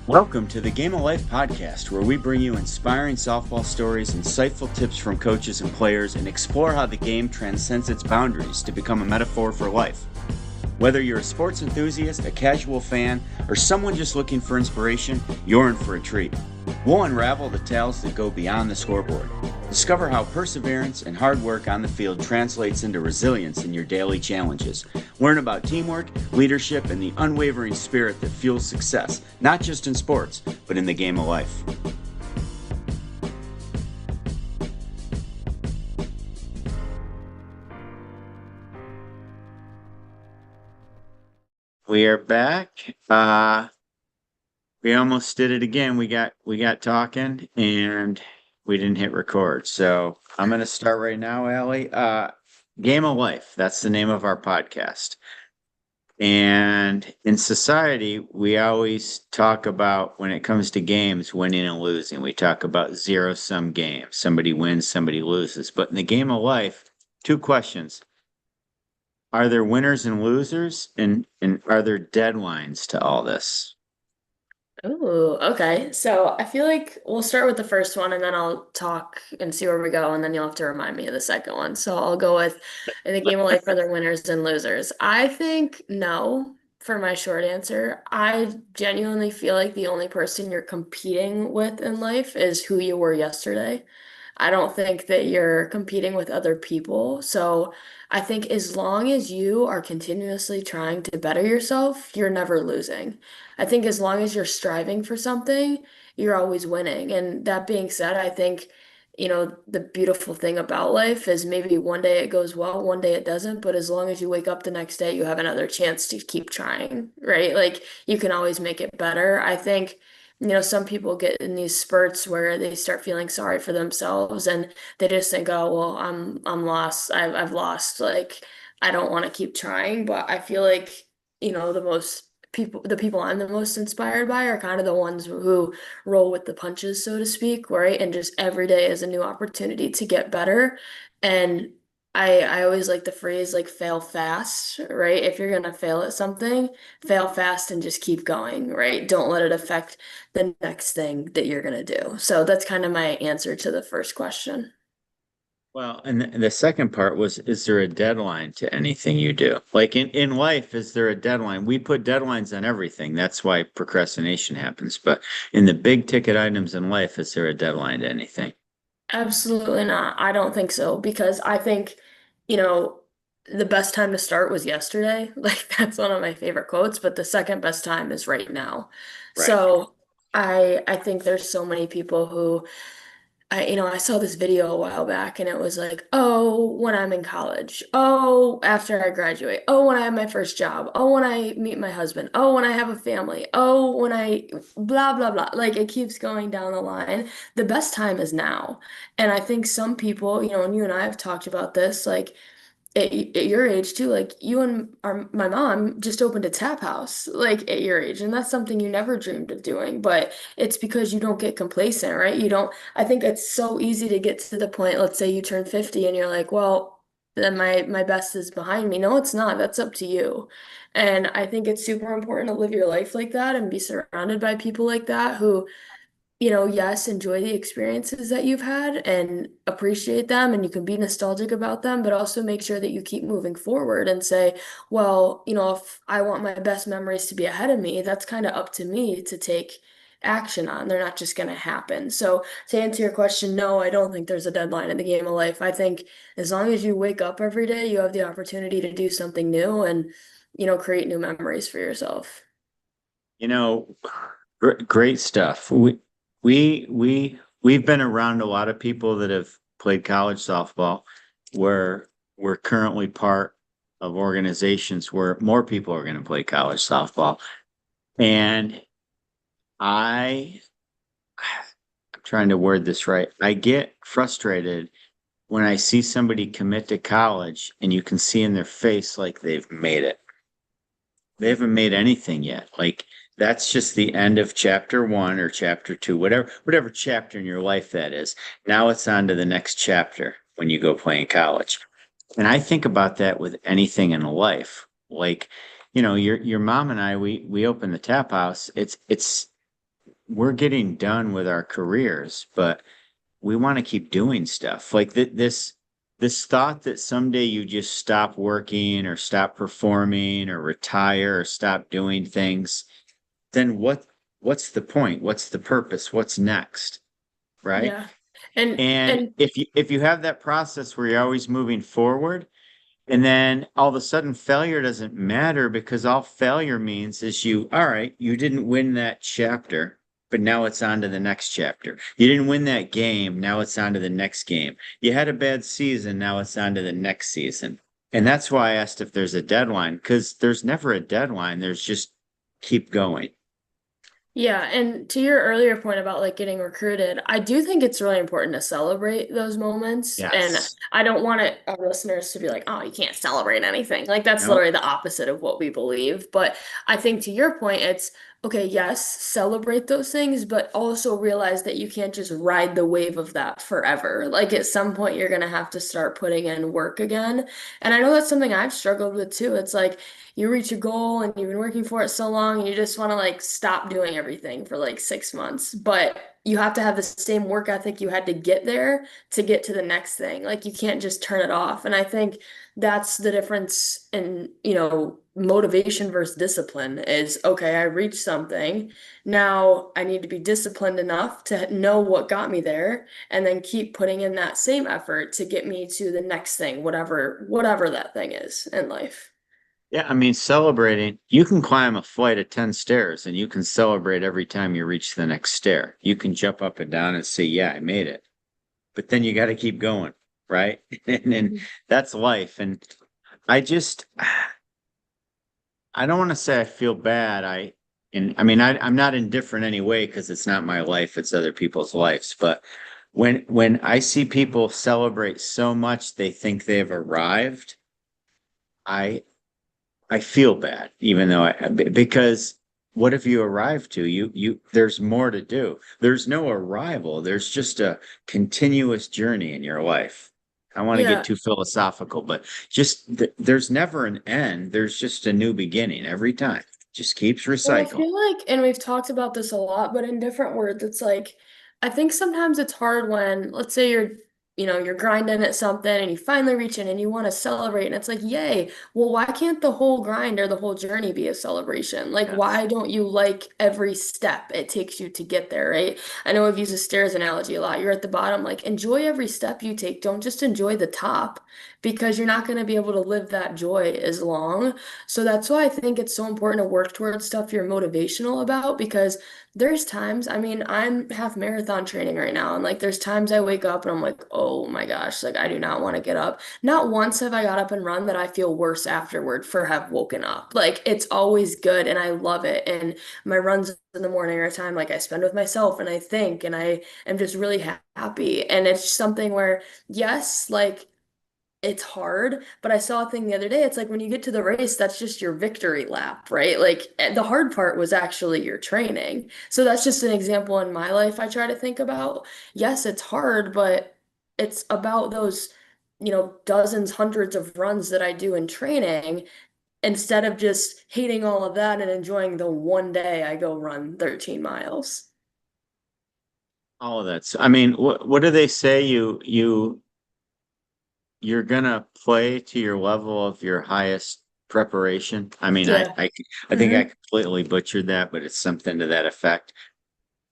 Welcome to the Game of Life podcast, where we bring you inspiring softball stories, insightful tips from coaches and players, and explore how the game transcends its boundaries to become a metaphor for life. Whether you're a sports enthusiast, a casual fan, or someone just looking for inspiration, you're in for a treat. We'll unravel the tales that go beyond the scoreboard. Discover how perseverance and hard work on the field translates into resilience in your daily challenges. Learn about teamwork, leadership, and the unwavering spirit that fuels success, not just in sports, but in the game of life. We are back. We almost did it again. We got talking and we didn't hit record. So I'm gonna start right now, Allie. Game of Life. That's the name of our podcast. And in society, we always talk about, when it comes to games, winning and losing. We talk about zero-sum games. Somebody wins, somebody loses. But in the game of life, two questions. Are there winners and losers? And are there deadlines to all this? Ooh, okay. So I feel like we'll start with the first one and then I'll talk and see where we go, and then you'll have to remind me of the second one. So I'll go with in the game of life, are there winners and losers? I think no for my short answer. I genuinely feel like the only person you're competing with in life is who you were yesterday. I don't think that you're competing with other people. So I think as long as you are continuously trying to better yourself, you're never losing. I think as long as you're striving for something, you're always winning. And that being said, I think, the beautiful thing about life is maybe one day it goes well, one day it doesn't, but as long as you wake up the next day, you have another chance to keep trying, right? Like you can always make it better. I think, some people get in these spurts where they start feeling sorry for themselves and they just think, oh, well, I'm lost. I've lost. Like I don't want to keep trying, but I feel like, the people I'm the most inspired by are kind of the ones who roll with the punches, so to speak, right? And just every day is a new opportunity to get better. And I always like the phrase like fail fast, right? If you're gonna fail at something, fail fast and just keep going, right? Don't let it affect the next thing that you're gonna do. So that's kind of my answer to the first question. Well, and the second part was, is there a deadline to anything you do? Like in life, is there a deadline? We put deadlines on everything. That's why procrastination happens. But in the big ticket items in life, is there a deadline to anything? Absolutely not. I don't think so because I think, you know, the best time to start was yesterday. Like that's one of my favorite quotes, but the second best time is right now. Right. So I think there's so many people who I saw this video a while back and it was like, oh, when I'm in college, oh, after I graduate, oh, when I have my first job, oh, when I meet my husband, oh, when I have a family, oh, when I blah, blah, blah. Like it keeps going down the line. The best time is now. And I think some people, and you and I have talked about this, like, at your age too, like you and my mom just opened a tap house, like at your age, and that's something you never dreamed of doing, but it's because you don't get complacent, right? You don't, I think it's so easy to get to the point, let's say you turn 50 and you're like, well, then my best is behind me. No, it's not. That's up to you. And I think it's super important to live your life like that and be surrounded by people like that who yes, enjoy the experiences that you've had and appreciate them, and you can be nostalgic about them, but also make sure that you keep moving forward and say, well, if I want my best memories to be ahead of me, that's kind of up to me to take action on. They're not just going to happen. So, to answer your question, no, I don't think there's a deadline in the game of life. I think as long as you wake up every day, you have the opportunity to do something new and, create new memories for yourself. You know, great stuff. We've been around a lot of people that have played college softball, where we're currently part of organizations where more people are going to play college softball. And I, I'm trying to word this right. I get frustrated when I see somebody commit to college and you can see in their face like they've made it. They haven't made anything yet. Like that's just the end of chapter one or chapter two, whatever chapter in your life that is. Now it's on to the next chapter when you go play in college. And I think about that with anything in life. Like, your mom and I, we open the tap house. It's we're getting done with our careers, but we want to keep doing stuff. Like this thought that someday you just stop working or stop performing or retire or stop doing things, then what's the point? What's the purpose? What's next? Right? Yeah. And And and if you have that process where you're always moving forward, and then all of a sudden failure doesn't matter because all failure means is all right, you didn't win that chapter, but now it's on to the next chapter. You didn't win that game, now it's on to the next game. You had a bad season, now it's on to the next season. And that's why I asked if there's a deadline, because there's never a deadline. There's just keep going. yeah, and to your earlier point about like getting recruited, I do think it's really important to celebrate those moments. And Yes. I don't want our listeners to be like, oh, you can't celebrate anything. Like that's No. literally the opposite of what we believe. But I think to your point, it's okay, yes, celebrate those things, but also realize that you can't just ride the wave of that forever. Like at some point, you're gonna have to start putting in work again. And I know that's something I've struggled with too. It's like, you reach a goal and you've been working for it so long and you just want to like stop doing everything for like 6 months. But you have to have the same work ethic you had to get there to get to the next thing. Like you can't just turn it off. And I think that's the difference in, motivation versus discipline is okay, I reached something. Now I need to be disciplined enough to know what got me there and then keep putting in that same effort to get me to the next thing, whatever that thing is in life. Yeah, I mean, celebrating, you can climb a flight of 10 stairs and you can celebrate every time you reach the next stair. You can jump up and down and say, yeah, I made it. But then you got to keep going, right? And then Mhm. that's life. And I just, I don't want to say I feel bad. I mean, I'm not indifferent anyway because it's not my life, it's other people's lives. But when I see people celebrate so much they think they've arrived, I I feel bad, even though because what have you arrived to? There's more to do. There's no arrival. There's just a continuous journey in your life. I want to get Yeah. too philosophical, but just there's never an end. There's just a new beginning every time. Just keeps Well, I recycling. feel like, and we've talked about this a lot, but in different words, it's like, I think sometimes it's hard when, let's say you're grinding at something and you finally reach it and you want to celebrate, and it's like, yay. Well, why can't the whole grind or the whole journey be a celebration? Like, Yes. why don't you like every step it takes you to get there, right? I know I've used the stairs analogy a lot. You're at the bottom, like, enjoy every step you take. Don't just enjoy the top because you're not going to be able to live that joy as long. So that's why I think it's so important to work towards stuff you're motivational about because there's times, I mean, I'm half marathon training right now, and like there's times I wake up and I'm like, oh my gosh, like I do not want to get up. Not once have I got up and run that I feel worse afterward for have woken up. Like it's always good and I love it. And my runs in the morning are a time like I spend with myself and I think and I am just really happy. And it's something where, yes, like it's hard, but I saw a thing the other day. It's like when you get to the race, that's just your victory lap, right? Like the hard part was actually your training. So that's just an example in my life I try to think about. Yes, it's hard, but it's about those, dozens, hundreds of runs that I do in training instead of just hating all of that and enjoying the one day I go run 13 miles. All of that. So, I mean, what do they say? You're gonna play to your level of your highest preparation. I mean, Yeah. I think I Hmm. completely butchered that, but it's something to that effect.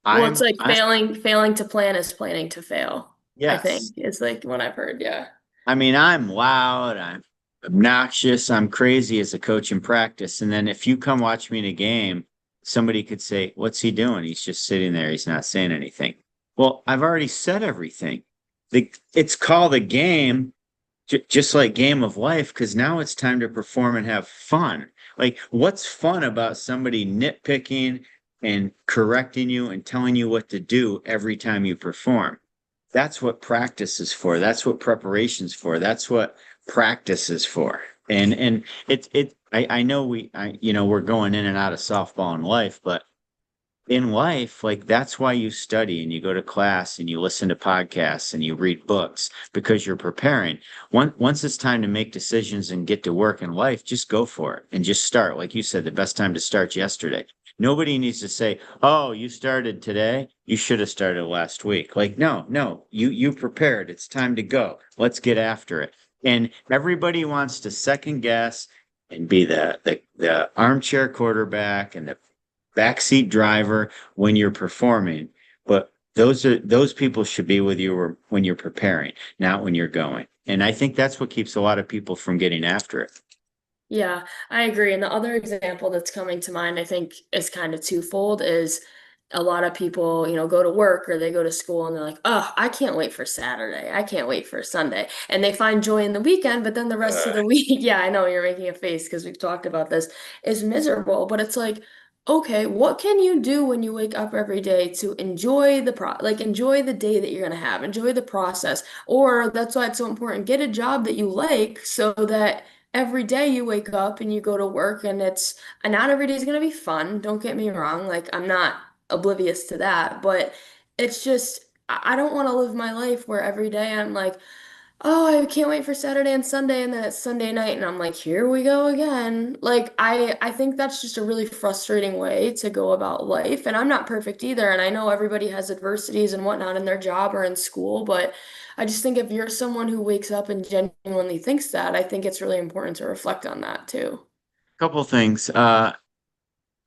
Well, it's like I failing to plan is planning to fail, I yes. think, is like what I've heard. Yeah. I mean, I'm loud, I'm obnoxious, I'm crazy as a coach in practice. And then if you come watch me in a game, somebody could say, "What's he doing? He's just sitting there, he's not saying anything." Well, I've already said everything. It's called a game just like game of life, because now it's time to perform and have fun. Like, what's fun about somebody nitpicking and correcting you and telling you what to do every time you perform? That's what practice is for. That's what preparation's for. That's what practice is for. And I know we're going in and out of softball in life, but in life, like that's why you study and you go to class and you listen to podcasts and you read books because you're preparing. Once it's time to make decisions and get to work in life, just go for it and just start. Like you said, the best time to start yesterday. Nobody needs to say, "Oh, you started today. You should have started last week." Like, no, no, you prepared. It's time to go. Let's get after it. And everybody wants to second guess and be the armchair quarterback and the backseat driver when you're performing. But those people should be with you when you're preparing, not when you're going. And I think that's what keeps a lot of people from getting after it. Yeah, I agree. And the other example that's coming to mind, I think, is kind of twofold, is a lot of people, go to work or they go to school and they're like, oh, I can't wait for Saturday. I can't wait for Sunday. And they find joy in the weekend, but then the rest of Uh, the week, yeah, I know you're making a face because we've talked about this, is miserable. But it's like, okay, what can you do when you wake up every day to enjoy enjoy the day that you're gonna have, enjoy the process? Or that's why it's so important, get a job that you like so that every day you wake up and you go to work and not every day is going to be fun. Don't get me wrong. Like, I'm not oblivious to that, but it's just, I don't want to live my life where every day I'm like, oh, I can't wait for Saturday and Sunday, and then it's Sunday night, and I'm like, here we go again. Like, I think that's just a really frustrating way to go about life, and I'm not perfect either, and I know everybody has adversities and whatnot in their job or in school, but I just think if you're someone who wakes up and genuinely thinks that, I think it's really important to reflect on that too. Couple things.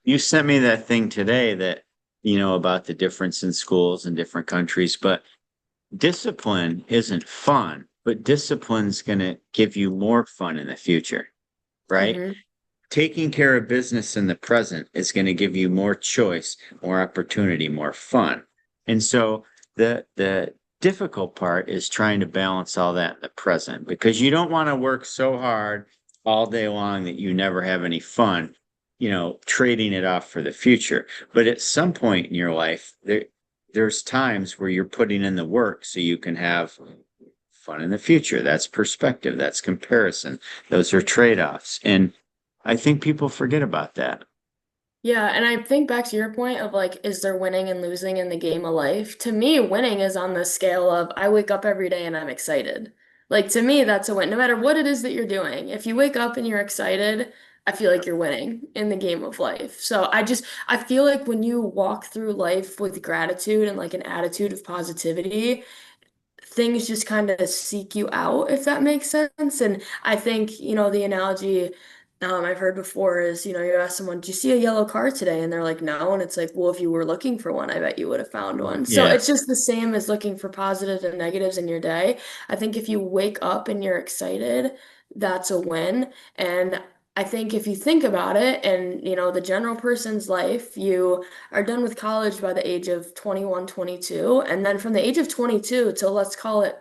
You sent me that thing today that, about the difference in schools in different countries, but discipline isn't fun, but discipline's going to give you more fun in the future, right? Hmm. Taking care of business in the present is going to give you more choice, more opportunity, more fun. And so the difficult part is trying to balance all that in the present because you don't want to work so hard all day long that you never have any fun, trading it off for the future. But at some point in your life, there's times where you're putting in the work so you can have fun in the future. That's perspective, that's comparison. Those are trade-offs. And I think people forget about that. Yeah, and I think back to your point of like, is there winning and losing in the game of life? To me, winning is on the scale of I wake up every day and I'm excited. Like to me, that's a win, no matter what it is that you're doing. If you wake up and you're excited, I feel like you're winning in the game of life. So I feel like when you walk through life with gratitude and like an attitude of positivity, things just kind of seek you out, if that makes sense. And I think, the analogy I've heard before is, you ask someone, "Do you see a yellow car today?" And they're like, "No." And it's like, well, if you were looking for one, I bet you would have found one. So Yeah. it's just the same as looking for positives and negatives in your day. I think if you wake up and you're excited, that's a win. And I think if you think about it and, the general person's life, you are done with college by the age of 21, 22, and then from the age of 22 till let's call it,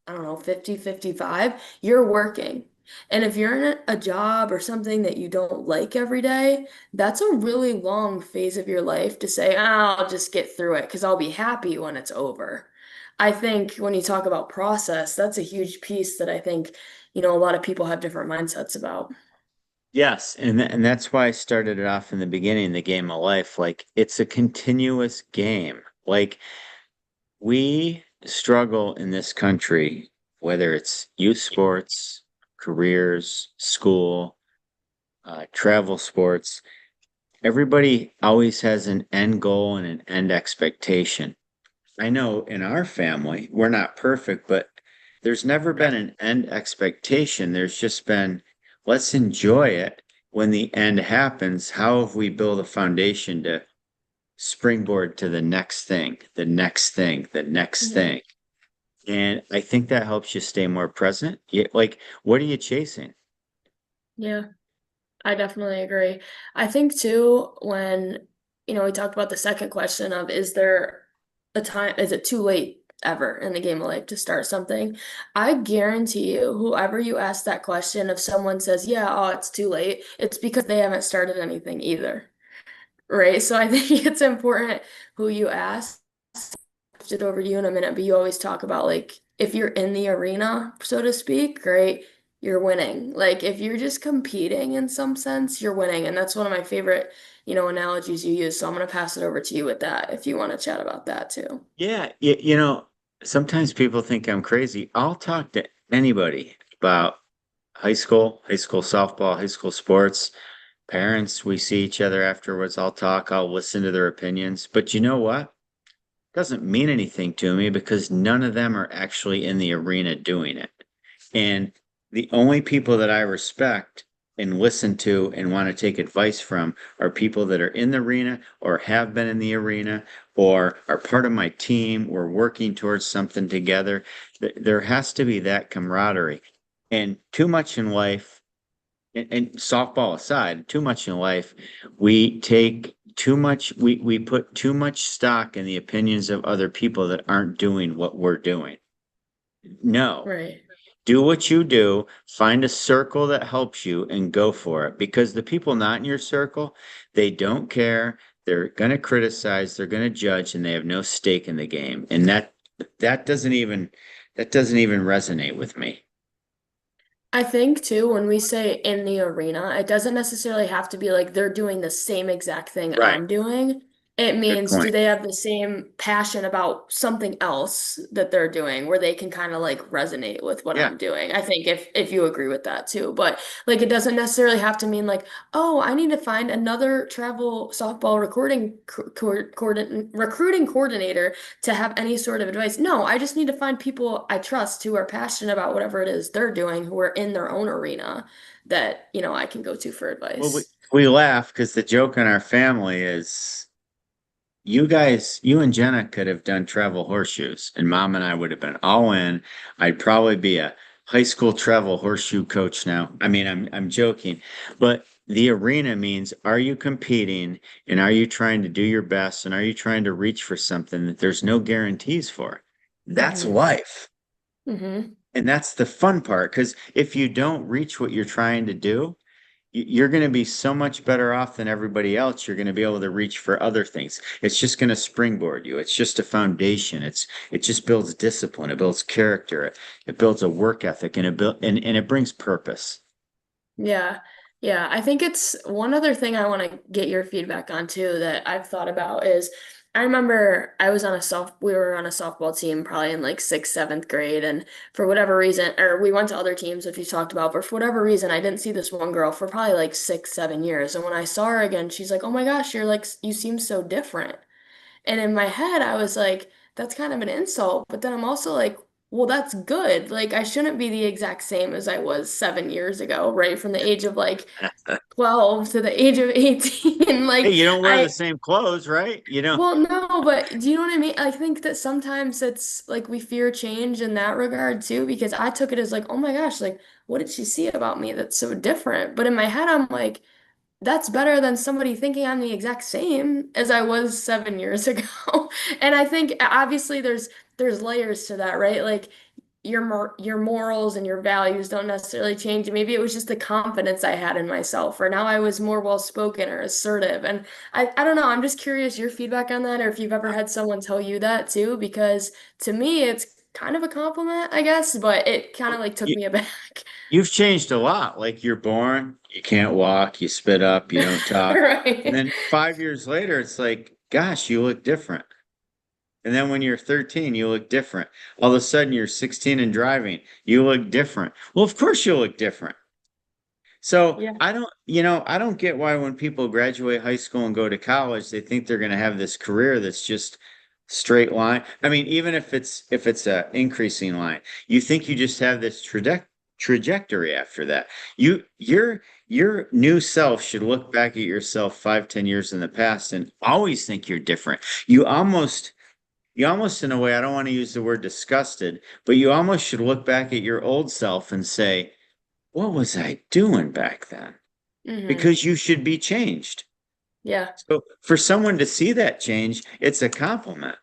I don't know, 50, 55, you're working. And if you're in a job or something that you don't like every day, that's a really long phase of your life to say, "Oh, I'll just get through it because I'll be happy when it's over." I think when you talk about process, that's a huge piece that I think, a lot of people have different mindsets about. Yes. And that's why I started it off in the beginning, the game of life. Like it's a continuous game. Like we struggle in this country, whether it's youth sports, careers, school, travel sports. Everybody always has an end goal and an end expectation. I know in our family, we're not perfect, but there's never been an end expectation. There's just been, let's enjoy it when the end happens. How have we built a foundation to springboard to the next thing, the next thing, the next Mhm. thing? And I think that helps you stay more present. Like, what are you chasing? Yeah. I definitely agree. I think too, when, we talked about the second question of is there a time, is it too late ever in the game of life to start something? I guarantee you, whoever you ask that question, if someone says, yeah, oh, it's too late, it's because they haven't started anything either. Right? So I think it's important who you ask. It over to you in a minute, but you always talk about like if you're in the arena, so to speak, right, you're winning. Like if you're just competing in some sense, you're winning. And that's one of my favorite, analogies you use. So I'm gonna pass it over to you with that if you want to chat about that too. Yeah, sometimes people think I'm crazy. I'll talk to anybody about high school softball, high school sports, parents, we see each other afterwards. I'll talk, I'll listen to their opinions. But you know what? Doesn't mean anything to me because none of them are actually in the arena doing it. And the only people that I respect and listen to and want to take advice from are people that are in the arena or have been in the arena or are part of my team. We're working towards something together. There has to be that camaraderie. And too much in life, and softball aside, too much in life, we take too much, we put too much stock in the opinions of other people that aren't doing what we're doing. No, Right. do what you do, find a circle that helps you and go for it. Because the people not in your circle, they don't care. They're going to criticize, they're going to judge, and they have no stake in the game. And that doesn't even resonate with me. I think too, when we say in the arena, it doesn't necessarily have to be like they're doing the same exact thing Right. I'm doing. It Good means do point. they have the same passion about something else that they're doing where they can kind of like resonate with what Yeah. I'm doing. I think if you agree with that too. But like it doesn't necessarily have to mean like, oh, I need to find another travel softball recruiting coordinator to have any sort of advice. No, I just need to find people I trust who are passionate about whatever it is they're doing, who are in their own arena that, I can go to for Well, we, advice. we laugh because the joke in our family is you guys, you and Jenna could have done travel horseshoes, and mom and I would have been all in. I'd probably be a high school travel horseshoe coach now. I mean, I'm joking, but the arena means are you competing and are you trying to do your best and are you trying to reach for something that there's no guarantees for? That's Hmm. life. Hmm. And that's the fun part because if you don't reach what you're trying to do, you're going to be so much better off than everybody else. You're going to be able to reach for other things. It's just going to springboard you. It's just a foundation. It just builds discipline. It builds character. It builds a work ethic and it brings purpose. Yeah. Yeah. I think it's one other thing I want to get your feedback on too that I've thought about is I remember we were on a softball team probably in like sixth, seventh grade. And for whatever reason, or we went to other teams, which you talked about, but for whatever reason, I didn't see this one girl for probably like 6, 7 years. And when I saw her again, she's like, oh my gosh, you seem so different. And in my head, I was like, that's kind of an insult. But then I'm also like, well, that's good. Like, I shouldn't be the exact same as I was 7 years ago, right? From the age of like 12 to the age of 18. Hey, Like, you don't wear the I, same clothes, right? You know, well, no, but do you know what I mean? I think that sometimes it's like we fear change in that regard too, because I took it as like, oh my gosh, like, what did she see about me that's so different? But in my head, I'm like, that's better than somebody thinking I'm the exact same as I was 7 years ago. And I think obviously there's layers to that, right? Like your morals and your values don't necessarily change. Maybe it was just the confidence I had in myself, or now I was more well spoken or assertive. And I don't know, I'm just curious your feedback on that, or if you've ever had someone tell you that too, because to me it's kind of a compliment, I guess, but it kind of like took you, me aback. you've changed a lot. Like you're born, you can't walk, you spit up, you don't talk. And Right. then 5 years later, it's like, gosh, you look different. And then when you're 13, you look different. All of a sudden, you're 16 and driving. You look different. Well, of course, you look different. So Yeah. I don't get why when people graduate high school and go to college, they think they're going to have this career that's just straight line. I mean, even if it's a increasing line, you think you just have this trajectory after that. Your new self should look back at yourself 5, 10 years in the past and always think you're different. You almost, in a way, I don't want to use the word disgusted, but you almost should look back at your old self and say, what was I doing back then? Hmm. Because you should be changed. Yeah. So for someone to see that change, it's a compliment.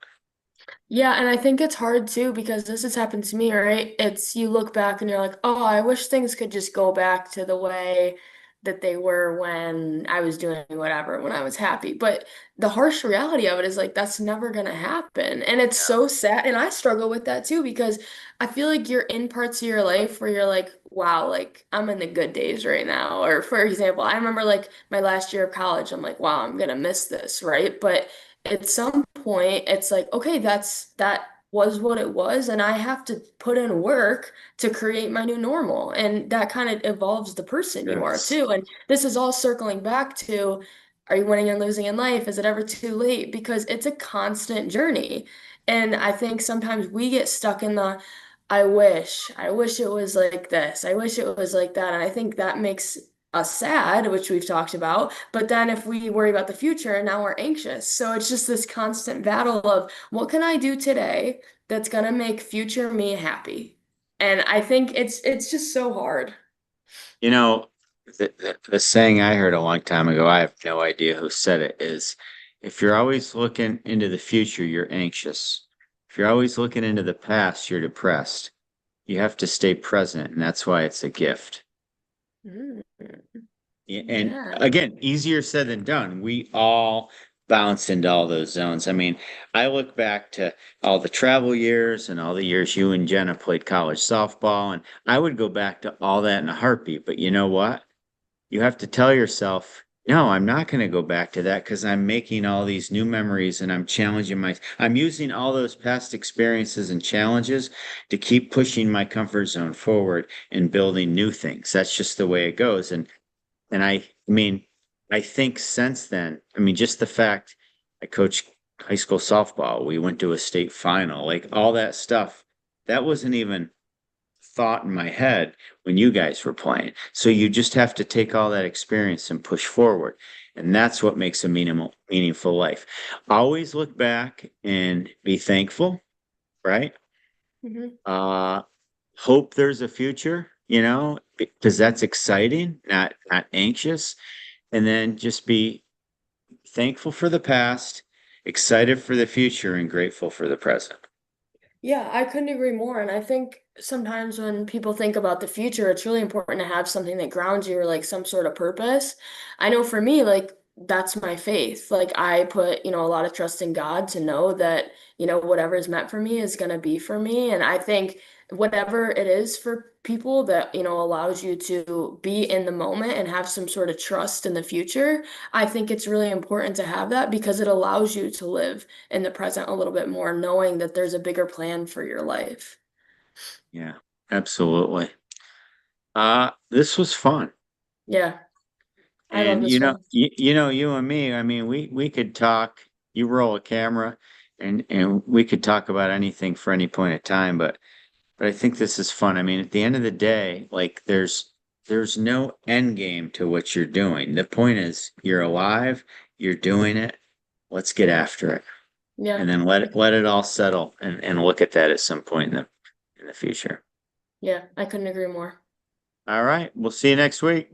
Yeah, and I think it's hard too because this has happened to me, right? It's you look back and you're like, oh, I wish things could just go back to the way that they were when I was doing whatever, when I was happy. But the harsh reality of it is like that's never gonna happen. And it's so sad. And I struggle with that too because I feel like you're in parts of your life where you're like, wow, like I'm in the good days right now. Or for example, I remember like my last year of college, I'm like, wow, I'm gonna miss this, right? But at some point it's like okay, was what it was, and I have to put in work to create my new normal. And that kind of evolves the person you are Yes. too. And this is all circling back to, are you winning and losing in life? Is it ever too late? Because it's a constant journey. And I think sometimes we get stuck in the, I wish it was like this. I wish it was like that. And I think that makes us sad, which we've talked about. But then if we worry about the future, now we're anxious. So it's just this constant battle of what can I do today that's gonna make future me happy? And I think it's just so hard. You know, the saying I heard a long time ago, I have no idea who said it, is if you're always looking into the future, you're anxious. If you're always looking into the past, you're depressed. You have to stay present, and that's why it's a gift. Mm, And yeah. again, easier said than done. We all bounce into all those zones. I mean, I look back to all the travel years and all the years you and Jenna played college softball, and I would go back to all that in a heartbeat. But you know what? You have to tell yourself, no, I'm not going to go back to that because I'm making all these new memories and I'm challenging I'm using all those past experiences and challenges to keep pushing my comfort zone forward and building new things. That's just the way it goes. And I mean, I think since then, I mean, just the fact I coached high school softball, we went to a state final, like all that stuff, that wasn't even thought in my head when you guys were playing. So you just have to take all that experience and push forward. And that's what makes a meaningful life. Always look back and be thankful, right? Hmm. Uh, hope there's a future, because that's exciting, not anxious. And then just be thankful for the past, excited for the future, and grateful for the present. Yeah, I couldn't agree more. And I think sometimes when people think about the future, it's really important to have something that grounds you or like some sort of purpose. I know for me, like that's my faith. Like I put, a lot of trust in God to know that, whatever is meant for me is going to be for me. And I think whatever it is for people that, allows you to be in the moment and have some sort of trust in the future, I think it's really important to have that because it allows you to live in the present a little bit more, knowing that there's a bigger plan for your life. Yeah, absolutely. This was fun. Yeah, I love And this one. you and me, I mean, we could talk, you roll a camera and we could talk about anything for any point of time, but I think this is fun. I mean, at the end of the day, like there's no end game to what you're doing. The point is you're alive, you're doing it. Let's get after it. Yeah, And then let it all settle and look at that at some point in the future. yeah, I couldn't agree more. All right, we'll see you next week.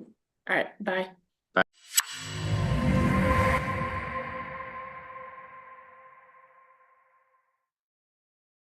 All right, bye.